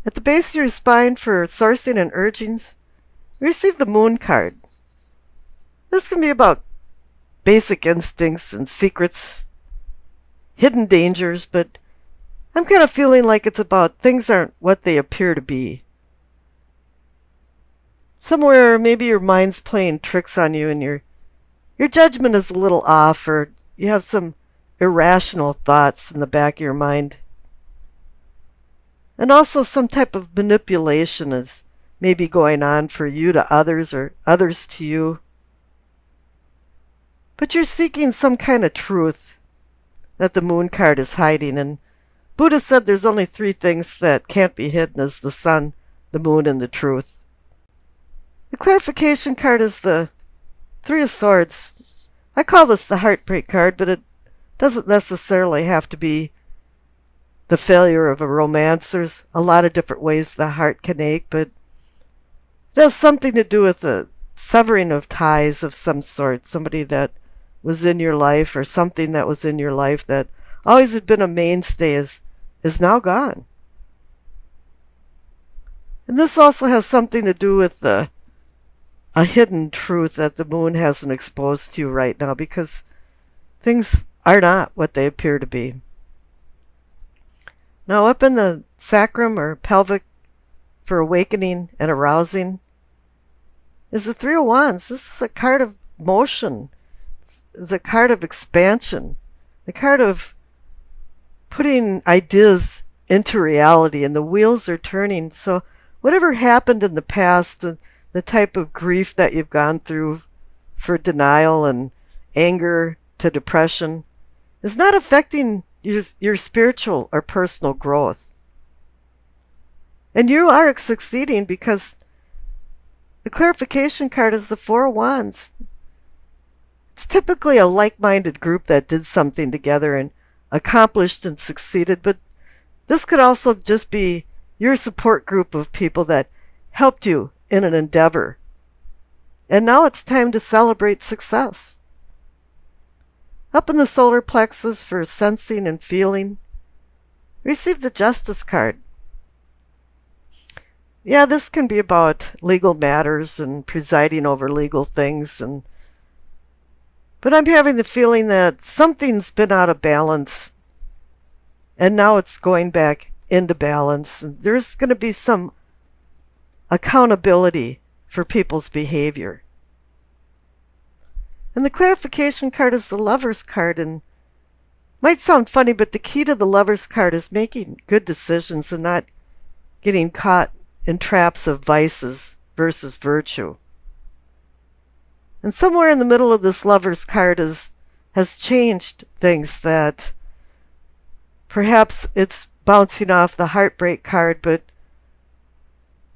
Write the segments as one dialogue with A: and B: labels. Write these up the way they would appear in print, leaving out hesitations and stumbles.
A: At the base of your spine for sourcing and urgings, you receive the Moon card. This can be about basic instincts and secrets, hidden dangers, but I'm kind of feeling like it's about things aren't what they appear to be. Somewhere maybe your mind's playing tricks on you and your judgment is a little off, or you have some irrational thoughts in the back of your mind. And also some type of manipulation is maybe going on for you to others or others to you. But you're seeking some kind of truth that the Moon card is hiding. And Buddha said there's only three things that can't be hidden: is the sun, the moon, and the truth. The clarification card is the Three of Swords. I call this the heartbreak card, but it doesn't necessarily have to be the failure of a romance. There's a lot of different ways the heart can ache, but it has something to do with the severing of ties of some sort. Somebody that was in your life, or something that was in your life that always had been a mainstay is now gone. And this also has something to do with a hidden truth that the moon hasn't exposed to you right now, because things are not what they appear to be. Now, up in the sacrum or pelvic for awakening and arousing is the Three of Wands. This is a card of motion. It's a card of expansion, the card of putting ideas into reality, and the wheels are turning. So whatever happened in the past, the type of grief that you've gone through for denial and anger to depression, is not affecting your spiritual or personal growth. And you are succeeding, because the clarification card is the Four of Wands. It's typically a like-minded group that did something together and accomplished and succeeded, but this could also just be your support group of people that helped you in an endeavor. And now it's time to celebrate success. Up in the solar plexus for sensing and feeling, receive the Justice card. Yeah, this can be about legal matters and presiding over legal things, but I'm having the feeling that something's been out of balance and now it's going back into balance. And there's going to be some accountability for people's behavior. And the clarification card is the Lover's card. And might sound funny, but the key to the Lover's card is making good decisions and not getting caught in traps of vices versus virtue. And somewhere in the middle of this Lover's card has changed things, that perhaps it's bouncing off the Heartbreak card, but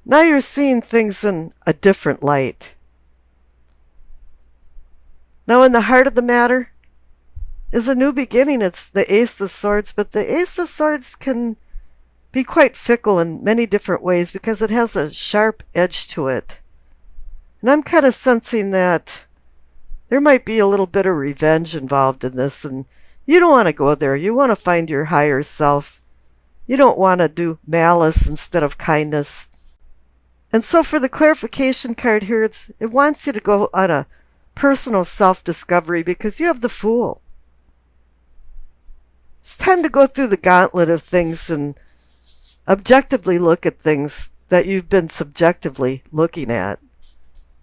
A: now you're seeing things in a different light. Now, in the heart of the matter is a new beginning. It's the Ace of Swords, but the Ace of Swords can be quite fickle in many different ways because it has a sharp edge to it. And I'm kind of sensing that there might be a little bit of revenge involved in this, and you don't want to go there. You want to find your higher self. You don't want to do malice instead of kindness. And so for the clarification card here, it wants you to go on a personal self-discovery, because you have the Fool. It's time to go through the gauntlet of things and objectively look at things that you've been subjectively looking at.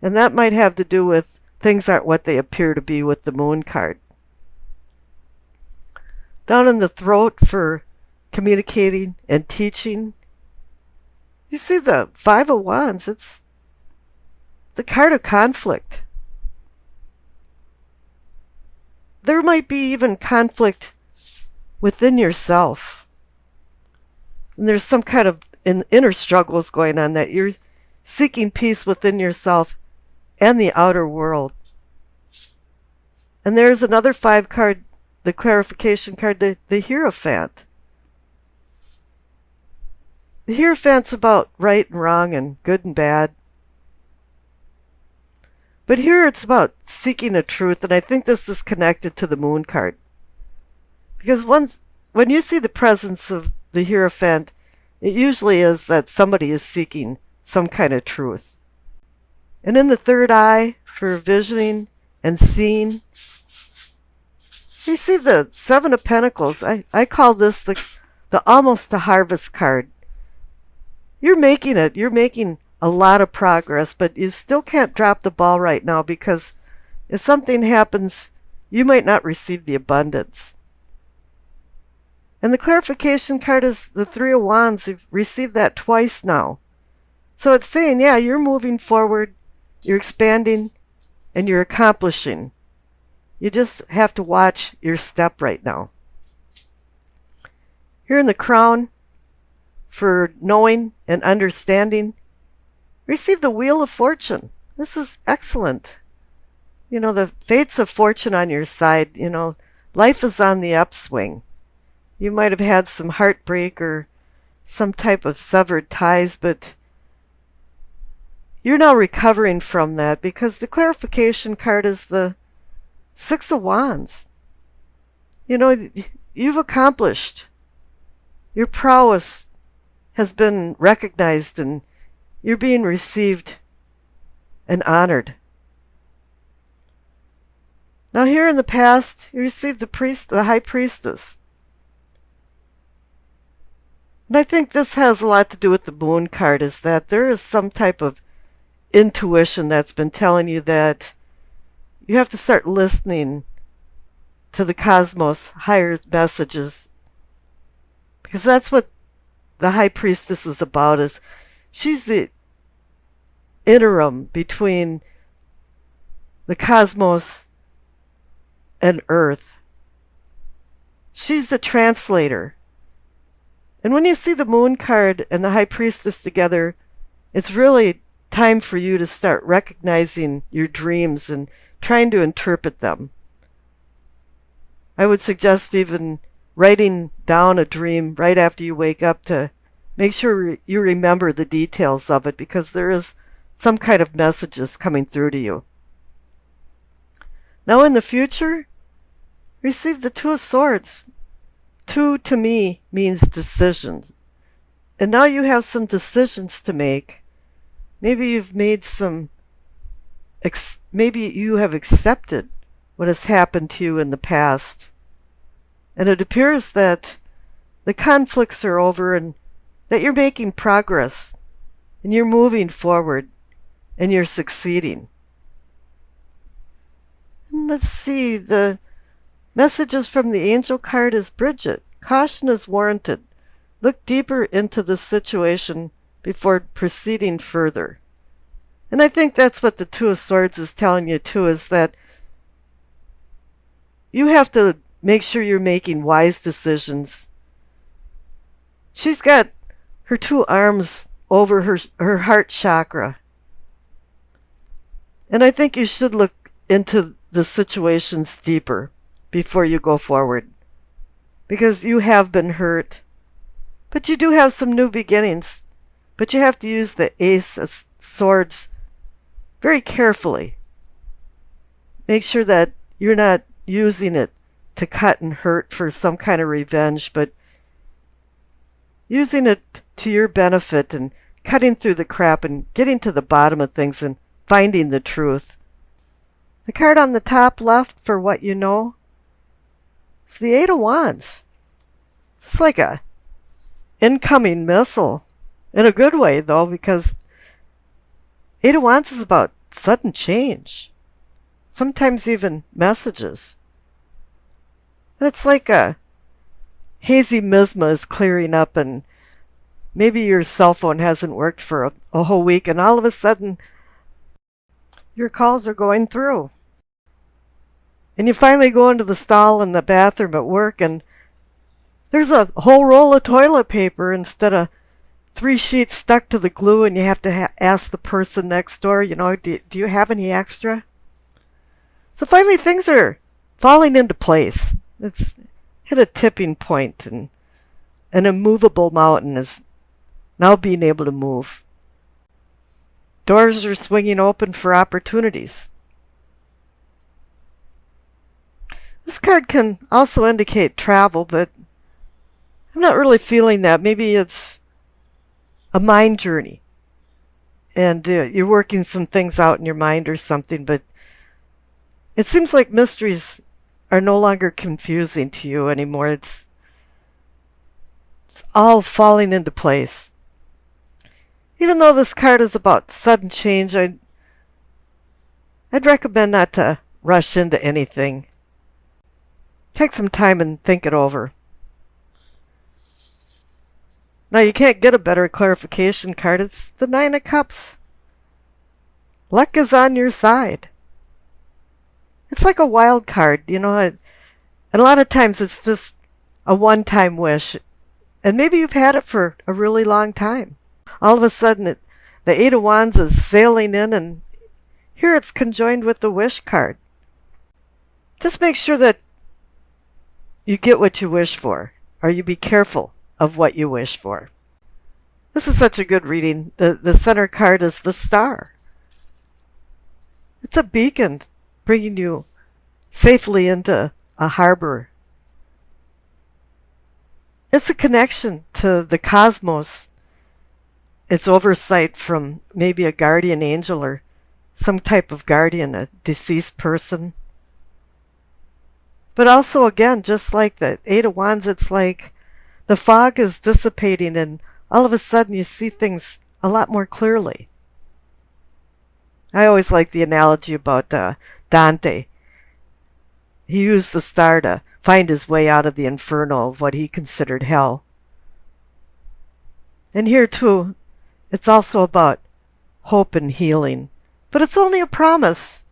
A: And that might have to do with things aren't what they appear to be with the Moon card. Down in the throat for communicating and teaching, you see the Five of Wands. It's the card of conflict. There might be even conflict within yourself. And there's some kind of inner struggles going on, that you're seeking peace within yourself and the outer world. And there's another 5 card, the clarification card, the Hierophant. The Hierophant's about right and wrong and good and bad. But here it's about seeking a truth, and I think this is connected to the Moon card. Because when you see the presence of the Hierophant, it usually is that somebody is seeking some kind of truth. And in the third eye, for visioning and seeing, receive the Seven of Pentacles. I call this the almost a harvest card. You're making it. You're making a lot of progress, but you still can't drop the ball right now because if something happens, you might not receive the abundance. And the clarification card is the Three of Wands. You've received that twice now. So it's saying, yeah, you're moving forward, you're expanding, and you're accomplishing. You just have to watch your step right now. Here in the Crown, for knowing and understanding, receive the Wheel of Fortune. This is excellent. You know, the fates of fortune on your side. You know, life is on the upswing. You might have had some heartbreak or some type of severed ties, but you're now recovering from that because the clarification card is the Six of Wands. You know, you've accomplished. Your prowess has been recognized and you're being received and honored. Now here in the past, you received the High Priestess. And I think this has a lot to do with the Moon card, is that there is some type of intuition that's been telling you that you have to start listening to the cosmos, higher messages. Because that's what the High Priestess is about, is she's the interim between the cosmos and Earth. She's the translator. And when you see the Moon card and the High Priestess together, it's really time for you to start recognizing your dreams and trying to interpret them. I would suggest even writing down a dream right after you wake up to make sure you remember the details of it, because there is some kind of messages coming through to you. Now in the future, receive the Two of Swords. Two to me means decisions. And now you have some decisions to make. Maybe you've made some, maybe you have accepted what has happened to you in the past. And it appears that the conflicts are over and that you're making progress and you're moving forward and you're succeeding. And let's see, the messages from the angel card is Bridget. Caution is warranted. Look deeper into the situation before proceeding further. And I think that's what the Two of Swords is telling you too, is that you have to make sure you're making wise decisions. She's got her two arms over her heart chakra. And I think you should look into the situations deeper before you go forward, because you have been hurt. But you do have some new beginnings. But you have to use the Ace of Swords very carefully. Make sure that you're not using it to cut and hurt for some kind of revenge, but using it to your benefit and cutting through the crap and getting to the bottom of things and finding the truth. The card on the top left for what you know, it's the Eight of Wands. It's like a incoming missile. In a good way, though, because Eight of Wands is about sudden change. Sometimes even messages. And it's like a hazy miasma is clearing up, and maybe your cell phone hasn't worked for a whole week, and all of a sudden your calls are going through. And you finally go into the stall in the bathroom at work, and there's a whole roll of toilet paper instead of 3 sheets stuck to the glue, and you have to ask the person next door, you know, do you have any extra? So finally things are falling into place. It's hit a tipping point, and an immovable mountain is now being able to move. Doors are swinging open for opportunities. This card can also indicate travel, but I'm not really feeling that. Maybe it's a mind journey. And you're working some things out in your mind or something, but it seems like mysteries are no longer confusing to you anymore. It's all falling into place. Even though this card is about sudden change, I'd recommend not to rush into anything. Take some time and think it over. Now, you can't get a better clarification card. It's the Nine of Cups. Luck is on your side. It's like a wild card, and a lot of times it's just a one-time wish. And maybe you've had it for a really long time. All of a sudden, the Eight of Wands is sailing in, and here it's conjoined with the wish card. Just make sure that you get what you wish for, or you be careful of what you wish for. This is such a good reading. The center card is the Star. It's a beacon bringing you safely into a harbor. It's a connection to the cosmos. It's oversight from maybe a guardian angel or some type of guardian, a deceased person. But also, again, just like the Eight of Wands, it's like the fog is dissipating and all of a sudden you see things a lot more clearly. I always like the analogy about Dante. He used the star to find his way out of the inferno of what he considered hell. And here too, it's also about hope and healing. But it's only a promise.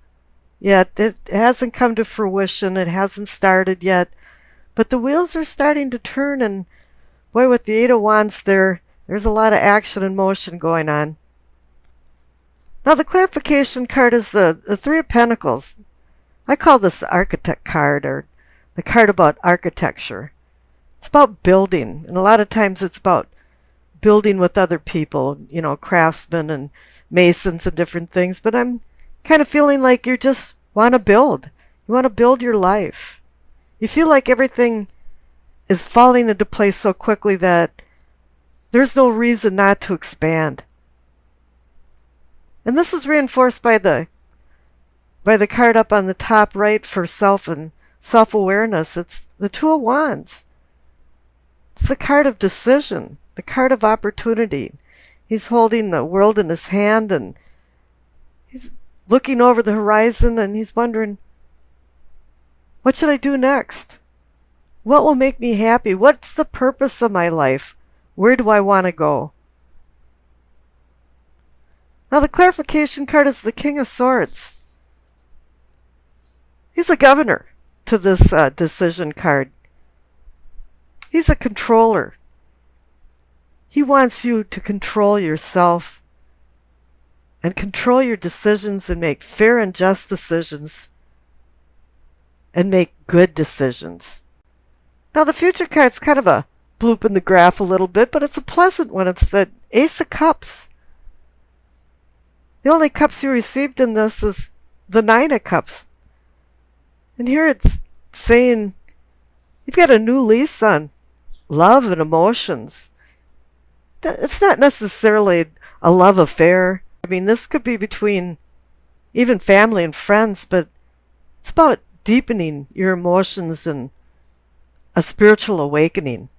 A: Yet it hasn't come to fruition. It hasn't started yet. But the wheels are starting to turn, and boy, with the Eight of Wands there's a lot of action and motion going on. Now the clarification card is the Three of Pentacles. I call this the Architect card, or the card about architecture. It's about building, and a lot of times it's about building with other people, craftsmen and masons and different things. But I'm kind of feeling like you just want to build. You want to build your life. You feel like everything is falling into place so quickly that there's no reason not to expand. And this is reinforced by the card up on the top right for self and self-awareness. It's the Two of Wands. It's the card of decision, the card of opportunity. He's holding the world in his hand, and he's looking over the horizon, and he's wondering, what should I do next? What will make me happy? What's the purpose of my life? Where do I want to go? Now the clarification card is the King of Swords. He's a governor to this decision card. He's a controller. He wants you to control yourself and control your decisions and make fair and just decisions and make good decisions. Now the future card's kind of a bloop in the graph a little bit, but it's a pleasant one. It's the Ace of Cups. The only cups you received in this is the Nine of Cups. And here it's saying you've got a new lease on love and emotions. It's not necessarily a love affair. I mean, this could be between even family and friends, but it's about deepening your emotions and a spiritual awakening.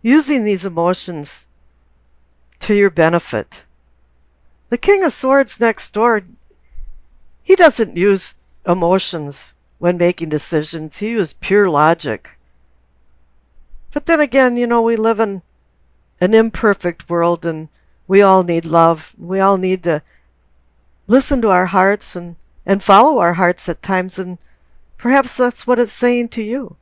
A: Using these emotions to your benefit. The King of Swords next door, he doesn't use emotions when making decisions. He uses pure logic. But then again, we live in an imperfect world, and we all need love. We all need to listen to our hearts and follow our hearts at times, and perhaps that's what it's saying to you.